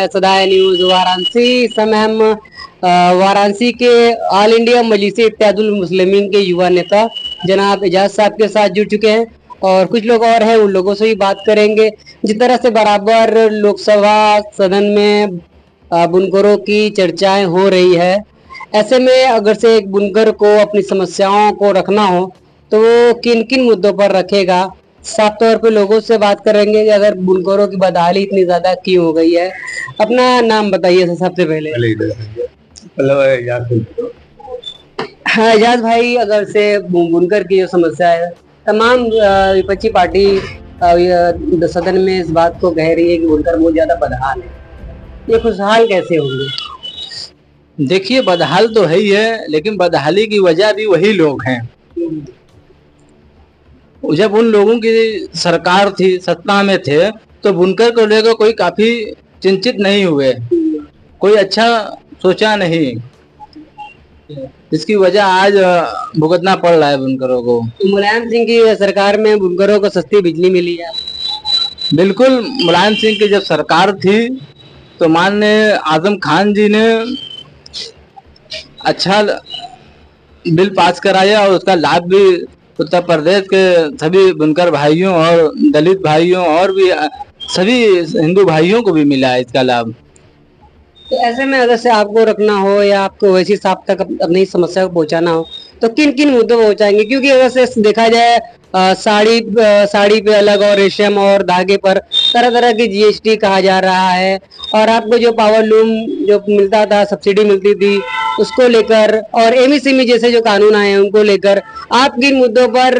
सदाए news Varanasi. इस समय हम वाराणसी के ऑल इंडिया मजलिस इत्तेहादुल मुस्लिमीन के युवा नेता जनाब एजाज साहब के साथ जुड़ चुके हैं और कुछ लोग और हैं, उन लोगों से भी बात करेंगे। जिस तरह से बराबर लोकसभा सदन में बुनकरों की चर्चाएं हो रही है, ऐसे में अगर से एक बुनकर को अपनी समस्याओं को रखना हो तो वो किन किन मुद्दों पर रखेगा। साफ तौर पे लोगों से बात करेंगे कि अगर बुनकरों की बदहाली इतनी ज्यादा क्यों हो गई है। अपना नाम बताइए सबसे पहले। हाँ एजाज भाई, अगर से बुनकर की जो समस्या है, तमाम विपक्षी पार्टी सदन में इस बात को कह रही है कि बुनकर बहुत ज्यादा बदहाल है, ये खुशहाल कैसे होंगे? देखिए, बदहाल तो है ही है, लेकिन बदहाली की वजह भी वही लोग हैं। जब उन लोगों की सरकार थी, सत्ता में थे, तो बुनकर को लेकर कोई काफी चिंतित नहीं हुए, कोई अच्छा सोचा नहीं, जिसकी वजह आज भुगतना पड़ रहा है बुनकरों को। मुलायम सिंह की सरकार में बुनकरों को सस्ती बिजली मिली है। बिल्कुल, मुलायम सिंह की जब सरकार थी तो माननीय आजम खान जी ने अच्छा बिल पास कराया और उसका लाभ भी उत्तर प्रदेश के सभी बुनकर भाइयों और दलित भाइयों और भी सभी हिंदू भाइयों को भी मिला है इसका लाभ। तो ऐसे में अगर से आपको रखना हो या आपको वैसी साहब तक अपनी समस्या को पहुंचाना हो तो किन किन मुद्दों पर पहुंचाएंगे? क्योंकि अगर से देखा जाए साड़ी पे अलग और रेशम और धागे पर तरह तरह की जीएसटी कहा जा रहा है, और आपको जो पावर लूम जो मिलता था, सब्सिडी मिलती थी, उसको लेकर और एमएसएमई जैसे जो कानून आए हैं उनको लेकर आप किन मुद्दों पर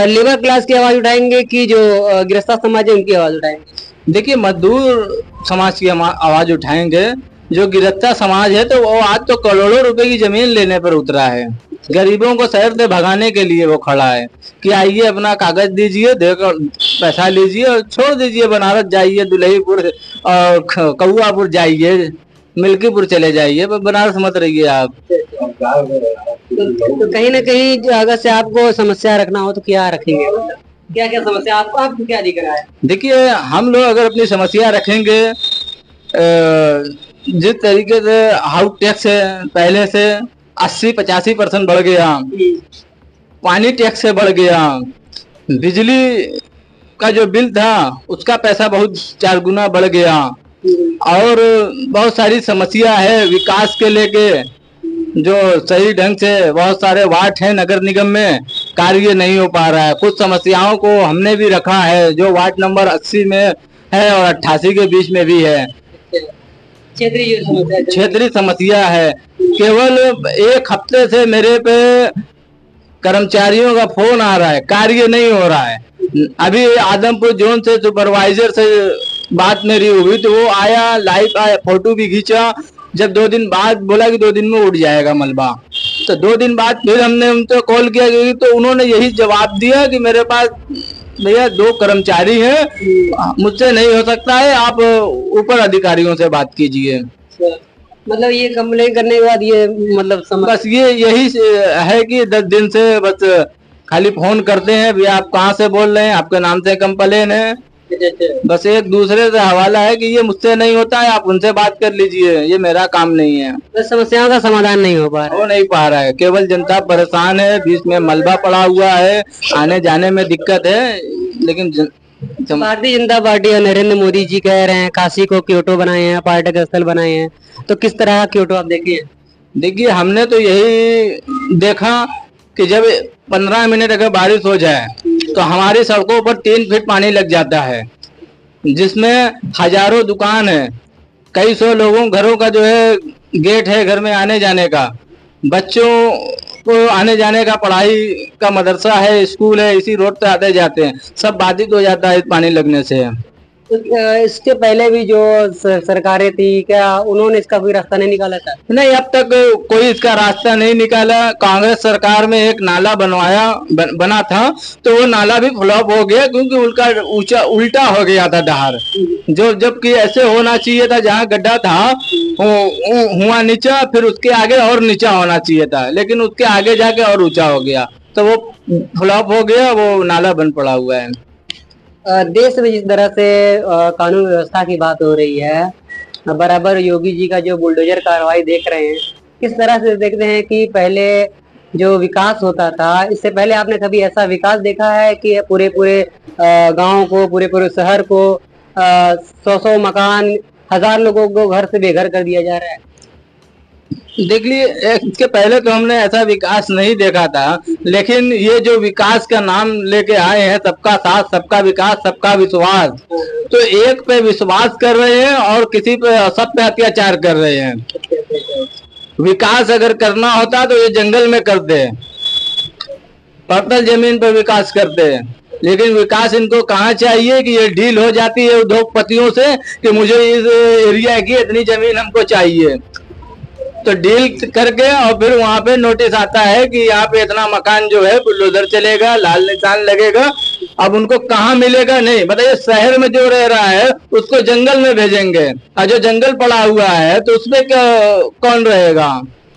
लेबर क्लास की आवाज उठाएंगे कि जो गिरफ्तार समाज है उनकी आवाज उठाएंगे? देखिए, मजदूर समाज की आवाज उठाएंगे। जो गिरफ्तार समाज है तो वो आज तो करोड़ों रुपए की जमीन लेने पर उतरा है, गरीबों को शहर से भगाने के लिए वो खड़ा है कि आइए अपना कागज दीजिए, देकर पैसा लीजिए और छोड़ दीजिए, बनारस जाइए, दुल्हीपुर और कौआपुर जाइए, मिल्कीपुर चले जाइए, पर बनारस मत रहिए आप। तो कहीं ना कहीं अगर से आपको समस्या रखना हो तो क्या रखेंगे? क्या क्या समस्या आपको क्या दिख रहा है? देखिए, हम लोग अगर अपनी समस्या रखेंगे, जिस तरीके से हाउस टैक्स है पहले से 80-85% बढ़ गया, पानी टैक्स से बढ़ गया, बिजली का जो बिल था उसका पैसा बहुत 4 गुना बढ़ गया, और बहुत सारी समस्या है विकास के लेके। जो सही ढंग से बहुत सारे वार्ड हैं नगर निगम में, कार्य नहीं हो पा रहा है। कुछ समस्याओं को हमने भी रखा है जो वार्ड नंबर 80 में है और 88 के बीच में भी है। क्षेत्रीय समस्या है। केवल एक हफ्ते से मेरे पे कर्मचारियों का फोन आ रहा है, कार्य नहीं हो रहा है। अभी आदमपुर जोन से सुपरवाइजर से बात मेरी हुई तो वो आया, लाइव आया, फोटो भी खींचा। जब 2 दिन बाद बोला कि 2 दिन में उठ जाएगा मलबा, तो 2 दिन बाद फिर हमने उनको कॉल किया तो उन्होंने यही जवाब दिया कि मेरे पास भैया 2 कर्मचारी हैं, मुझसे नहीं हो सकता है, आप ऊपर अधिकारियों से बात कीजिए। मतलब ये कंप्लेन करने के बाद ये मतलब बस यही है कि 10 दिन से बस खाली फोन करते हैं, भैया आप कहाँ से बोल रहे हैं, आपके नाम से कंप्लेन है। बस एक दूसरे से हवाला है कि ये मुझसे नहीं होता है, आप उनसे बात कर लीजिए, ये मेरा काम नहीं है। तो समस्याओं का समाधान नहीं हो पा रहा है। हो नहीं पा रहा है, केवल जनता परेशान है, बीच में मलबा पड़ा हुआ है, आने जाने में दिक्कत है। लेकिन भारतीय जनता पार्टी और नरेंद्र मोदी जी कह रहे हैं काशी को क्योटो बनाए हैं, पर्यटक स्थल बनाए हैं, तो किस तरह का क्योटो आप देखे? देखिए, हमने तो यही देखा कि जब 15 मिनट अगर बारिश हो जाए तो हमारी सड़कों पर 3 फीट पानी लग जाता है, जिसमें हजारों दुकान है, कई सौ लोगों घरों का जो है गेट है घर में आने जाने का, बच्चों को आने जाने का, पढ़ाई का मदरसा है, स्कूल है, इसी रोड पे आते जाते हैं, सब बाधित हो जाता है इस पानी लगने से। तो इसके पहले भी जो सरकारें थी, क्या उन्होंने इसका कोई रास्ता नहीं निकाला था? नहीं, अब तक कोई इसका रास्ता नहीं निकाला। कांग्रेस सरकार में एक नाला बना था तो वो नाला भी फ्लॉप हो गया, क्योंकि उल्टा हो गया था डहार, जो जबकि ऐसे होना चाहिए था, जहाँ गड्ढा था हुआ नीचा, फिर उसके आगे और नीचा होना चाहिए था, लेकिन उसके आगे जाके और ऊंचा हो गया, तो वो फ्लॉप हो गया, वो नाला बन पड़ा हुआ है। देश में जिस तरह से कानून व्यवस्था की बात हो रही है, बराबर योगी जी का जो बुलडोजर कार्रवाई देख रहे हैं, किस तरह से देखते हैं कि पहले जो विकास होता था, इससे पहले आपने कभी ऐसा विकास देखा है कि पूरे पूरे गांव को, पूरे पूरे शहर को 100 मकान, 1000 लोगों को घर से बेघर कर दिया जा रहा है? देख लिए, इसके पहले तो हमने ऐसा विकास नहीं देखा था, लेकिन ये जो विकास का नाम लेके आए हैं, सबका साथ, सबका विकास, सबका विश्वास, तो एक पे विश्वास कर रहे हैं और किसी पे, सब पे अत्याचार कर रहे हैं। विकास अगर करना होता तो ये जंगल में करते हैं, पत्थर जमीन पर विकास करते हैं, लेकिन विकास इनको कहाँ चाहिए कि ये डील हो जाती है उद्योगपतियों से कि मुझे इस एरिया की इतनी जमीन हमको चाहिए, तो डील करके और फिर वहां पे नोटिस आता है कि यहाँ पे इतना मकान जो है बुलडोजर चलेगा, लाल निशान लगेगा। अब उनको कहाँ मिलेगा? नहीं बताइए। शहर में जो रह रहा है उसको जंगल में भेजेंगे, और जो जंगल पड़ा हुआ है तो उसमें कौन रहेगा?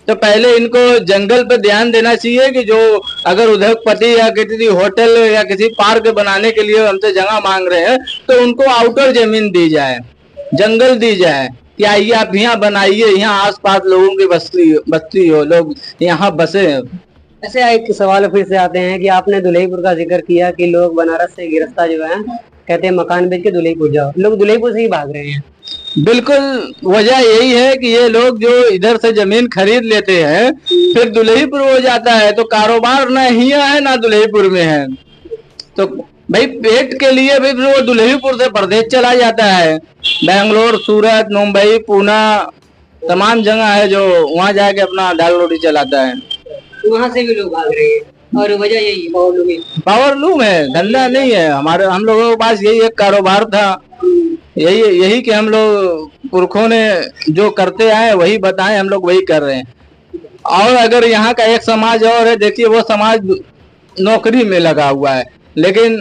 तो पहले इनको जंगल पे ध्यान देना चाहिए कि जो अगर उद्योगपति या किसी होटल या किसी पार्क बनाने के लिए हमसे जगह मांग रहे हैं तो उनको आउटर जमीन दी जाए, जंगल दी जाए कि आइए आप यहाँ बनाइए, यहाँ आसपास लोगों की बस्ती हो, लोग यहाँ बसे। ऐसे एक सवाल फिर से आते हैं कि आपने दुल्हीपुर का जिक्र किया कि लोग बनारस से गिरफ्तार जो है कहते हैं मकान बेच के दुल्हीपुर जाओ, लोग दुल्हीपुर से ही भाग रहे हैं। बिल्कुल, वजह यही है कि ये लोग जो इधर से जमीन खरीद लेते हैं फिर दुल्हीपुर हो जाता है, तो कारोबार ना हिया है ना दुल्हीपुर में है, तो भाई पेट के लिए भी वो दुल्हीपुर से प्रदेश चला जाता है। बेंगलोर, सूरत, मुंबई, पुणे, तमाम जगह है जो वहाँ जाके अपना दाल रोटी चलाता है। वहाँ से भी लोग भाग रहे हैं और वजह यही पावर लूम है, धंधा नहीं है। हम लोगों के पास यही एक कारोबार था, यही कि हम लोग पुरखों ने जो करते आए वही बताए, हम लोग वही कर रहे हैं। और अगर यहाँ का एक समाज और है, देखिए वो समाज नौकरी में लगा हुआ है, लेकिन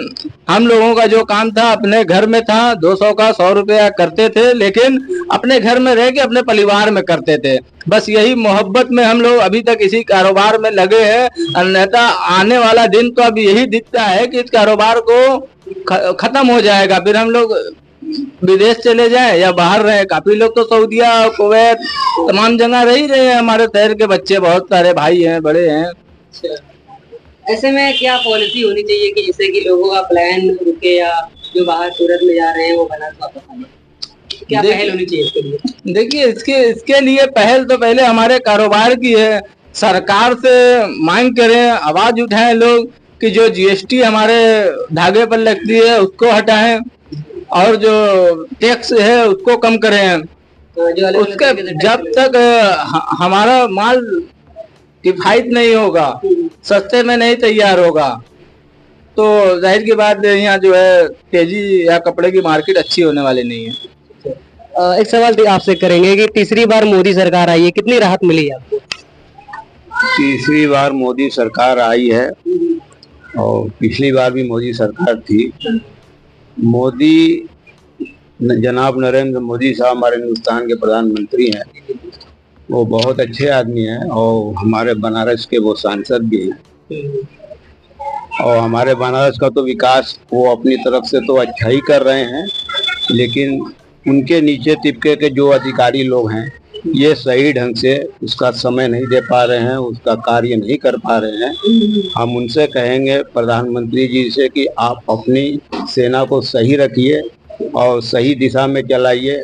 हम लोगों का जो काम था अपने घर में था, 200 का 100 रुपया करते थे, लेकिन अपने घर में रह के अपने परिवार में करते थे। बस यही मोहब्बत में हम लोग अभी तक इसी कारोबार में लगे हैं। अन्यथा आने वाला दिन तो अब यही दिखता है कि इस कारोबार को खत्म हो जाएगा, फिर हम लोग विदेश चले जाए या बाहर रहे। काफी लोग तो सऊदिया, कुवैत, तमाम जगह रह ही रहे हैं। हमारे शहर के बच्चे बहुत सारे भाई हैं, बड़े हैं। ऐसे में क्या पॉलिसी होनी चाहिए कि जिससे कि लोगों का प्लान रुके, या जो बाहर सूरत में जा रहे हैं वो बनारस वापस आ जाए? क्या पहल होनी चाहिए इसके लिए? देखिए, इसके लिए पहल तो पहले हमारे कारोबार की है। सरकार से मांग करें, आवाज उठाएं लोग कि जो जीएसटी हमारे धागे पर लगती है उसको हटाएं, और जो टैक्स है उसको कम करें। उसके जब तक हमारा माल किफायत नहीं होगा, सस्ते में नहीं तैयार होगा, तो जाहिर की बात है यहाँ जो है तेजी या कपड़े की मार्केट अच्छी होने वाली नहीं है। एक सवाल आपसे करेंगे कि तीसरी बार मोदी सरकार आई है, कितनी राहत मिली आपको? तीसरी बार मोदी सरकार आई है और पिछली बार भी मोदी सरकार थी। मोदी, जनाब नरेंद्र मोदी साहब हमारे हिंदुस्तान के प्रधानमंत्री हैं, वो बहुत अच्छे आदमी हैं और हमारे बनारस के वो सांसद भी हैं। और हमारे बनारस का तो विकास वो अपनी तरफ से तो अच्छा ही कर रहे हैं, लेकिन उनके नीचे तिबके के जो अधिकारी लोग हैं ये सही ढंग से उसका समय नहीं दे पा रहे हैं, उसका कार्य नहीं कर पा रहे हैं। हम उनसे कहेंगे प्रधानमंत्री जी से कि आप अपनी सेना को सही रखिए और सही दिशा में चलाइए।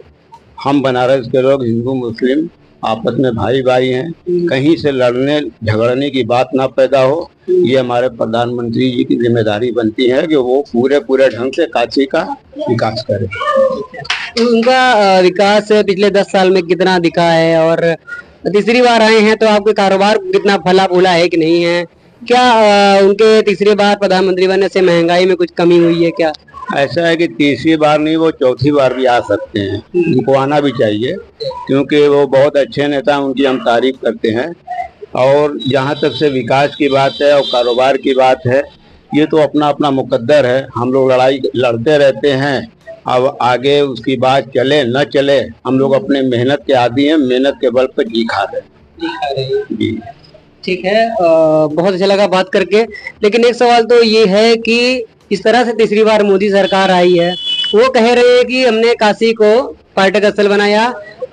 हम बनारस के लोग हिंदू मुस्लिम आपस में भाई भाई हैं, कहीं से लड़ने झगड़ने की बात ना पैदा हो। ये हमारे प्रधानमंत्री जी की जिम्मेदारी बनती है कि वो पूरे ढंग से काशी का विकास करें। उनका विकास पिछले 10 साल में कितना दिखा है, और तीसरी बार आए हैं तो आपके कारोबार कितना फला फूला है कि नहीं है? क्या उनके तीसरी बार प्रधानमंत्री बनने से महंगाई में कुछ कमी हुई है क्या? ऐसा है कि तीसरी बार नहीं, वो चौथी बार भी आ सकते हैं, उनको आना भी चाहिए, क्योंकि वो बहुत अच्छे नेता, उनकी हम तारीफ करते हैं। और जहाँ तक से विकास की बात है और कारोबार की बात है, ये तो अपना अपना मुकद्दर है। हम लोग लड़ाई लड़ते रहते हैं, अब आगे उसकी बात चले न चले, हम लोग अपने मेहनत के आदी हैं, मेहनत के बल पर जी खा रहे हैं। जी ठीक है, बहुत अच्छा लगा बात करके। लेकिन एक सवाल तो ये है कि इस तरह से तीसरी बार मोदी सरकार आई है वो कह रहे हैं कि हमने काशी को पर्यटक स्थल बनाया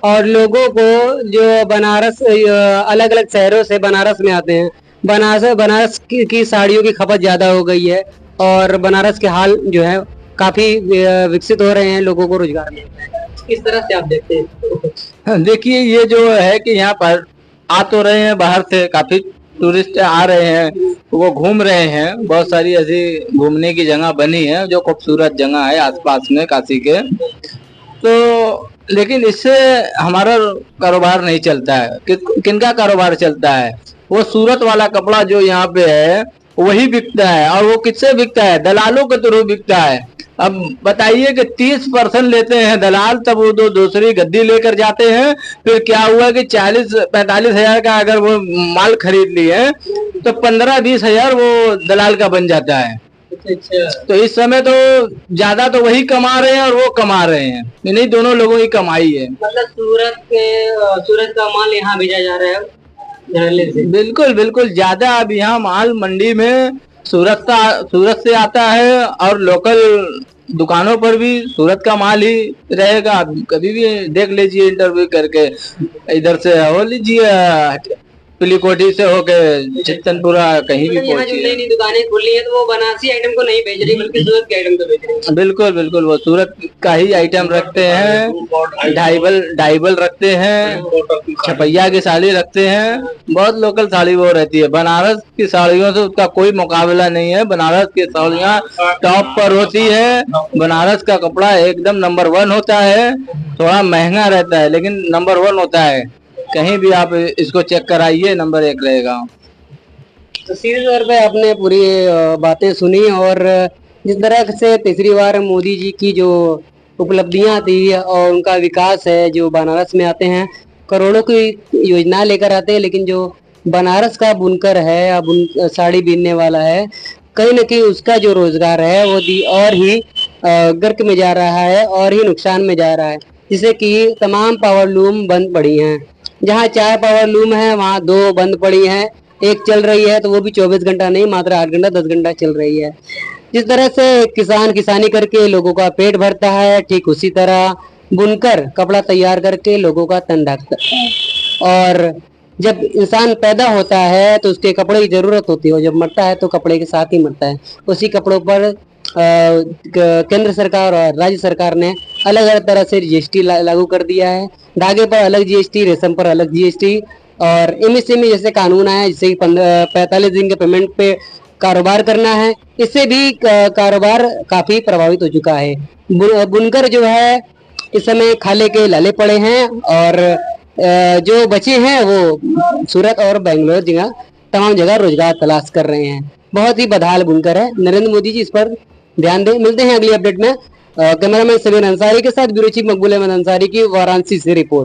और लोगों को जो बनारस अलग अलग शहरों से बनारस में आते हैं, बनारस की साड़ियों की खपत ज्यादा हो गई है और बनारस के हाल जो है काफी विकसित हो रहे हैं, लोगों को रोजगार मिल रहा है। किस तरह से आप देखते हैं? देखिए, ये जो है कि यहाँ पर आ तो रहे हैं, बाहर से काफी टूरिस्ट आ रहे हैं, वो घूम रहे हैं। बहुत सारी ऐसी घूमने की जगह बनी है जो खूबसूरत जगह है आसपास में काशी के। तो लेकिन इससे हमारा कारोबार नहीं चलता है। किनका कारोबार चलता है? वो सूरत वाला कपड़ा जो यहाँ पे है वही बिकता है, और वो किससे बिकता है? दलालों के थ्रू बिकता है। अब बताइए कि 30% लेते हैं दलाल, तब वो दूसरी गद्दी लेकर जाते हैं। फिर क्या हुआ कि 40-45 हजार का अगर वो माल खरीद लिए तो 15-20 हजार वो दलाल का बन जाता है। अच्छा। तो इस समय तो ज्यादा तो वही कमा रहे हैं और वो कमा रहे हैं, नहीं दोनों लोगों की कमाई है। मतलब सूरत का माल यहाँ भेजा जा रहा है? बिल्कुल बिल्कुल, ज्यादा अब यहाँ माल मंडी में सूरत से आता है और लोकल दुकानों पर भी सूरत का माल ही रहेगा। आप कभी भी देख लीजिए इंटरव्यू करके, इधर से हो लीजिए पिलीकोठी से होके चित्तनपुरा कहीं भी पहुंचिए। नई दुकानें खुली है तो वो बनारसी आइटम को नहीं बेच रही बल्कि सूरत के आइटम को बेच रही है। बिल्कुल बिल्कुल, वो सूरत का ही आइटम रखते हैं, डाइबल रखते हैं, छपैया की साड़ी रखते हैं, बहुत लोकल साड़ी वो रहती है। बनारस की साड़ियों से उसका कोई मुकाबला नहीं है। बनारस की साड़ियाँ टॉप पर होती है। बनारस का कपड़ा एकदम नंबर 1 होता है। थोड़ा महंगा रहता है लेकिन नंबर 1 होता है। कहीं भी आप इसको चेक कराइए, नंबर 1 रहेगा। तो सीधे तौर पे आपने पूरी बातें सुनी और जिस तरह से तीसरी बार मोदी जी की जो उपलब्धियां थी और उनका विकास है, जो बनारस में आते हैं करोड़ों की योजना लेकर आते हैं, लेकिन जो बनारस का बुनकर है या साड़ी बीनने वाला है, कहीं न कहीं उसका जो रोजगार है वो और ही गर्क में जा रहा है और ही नुकसान में जा रहा है। जिससे कि तमाम पावर लूम बंद पड़ी हैं। जहाँ 4 पावर लूम है वहाँ 2 बंद पड़ी हैं, एक चल रही है तो वो भी 24 घंटा नहीं, मात्र 8 घंटा 10 घंटा चल रही है। जिस तरह से किसान किसानी करके लोगों का पेट भरता है, ठीक उसी तरह बुनकर कपड़ा तैयार करके लोगों का तन ढकता है। और जब इंसान पैदा होता है तो उसके कपड़े की जरूरत होती है और जब मरता है तो कपड़े के साथ ही मरता है। उसी कपड़ों पर केंद्र सरकार और राज्य सरकार ने अलग अलग तरह से जीएसटी लागू कर दिया है। धागे पर अलग जीएसटी, रेशम पर अलग जीएसटी और एमएसएमई जैसे कानून आया जिससे 45 दिन के पेमेंट पे कारोबार करना है। इससे भी कारोबार काफी प्रभावित हो चुका है। बुनकर जो है इस समय खाले के लाले पड़े हैं और जो बचे हैं वो सूरत और बेंगलोर जगह तमाम जगह रोजगार तलाश कर रहे हैं। बहुत ही बदहाल बुनकर है। नरेंद्र मोदी जी इस पर ध्यान दें। मिलते हैं अगली अपडेट में। कैमरामैन समीर अंसारी के साथ ब्यूरो चीफ मकबूल अहमद अंसारी की वाराणसी से रिपोर्ट।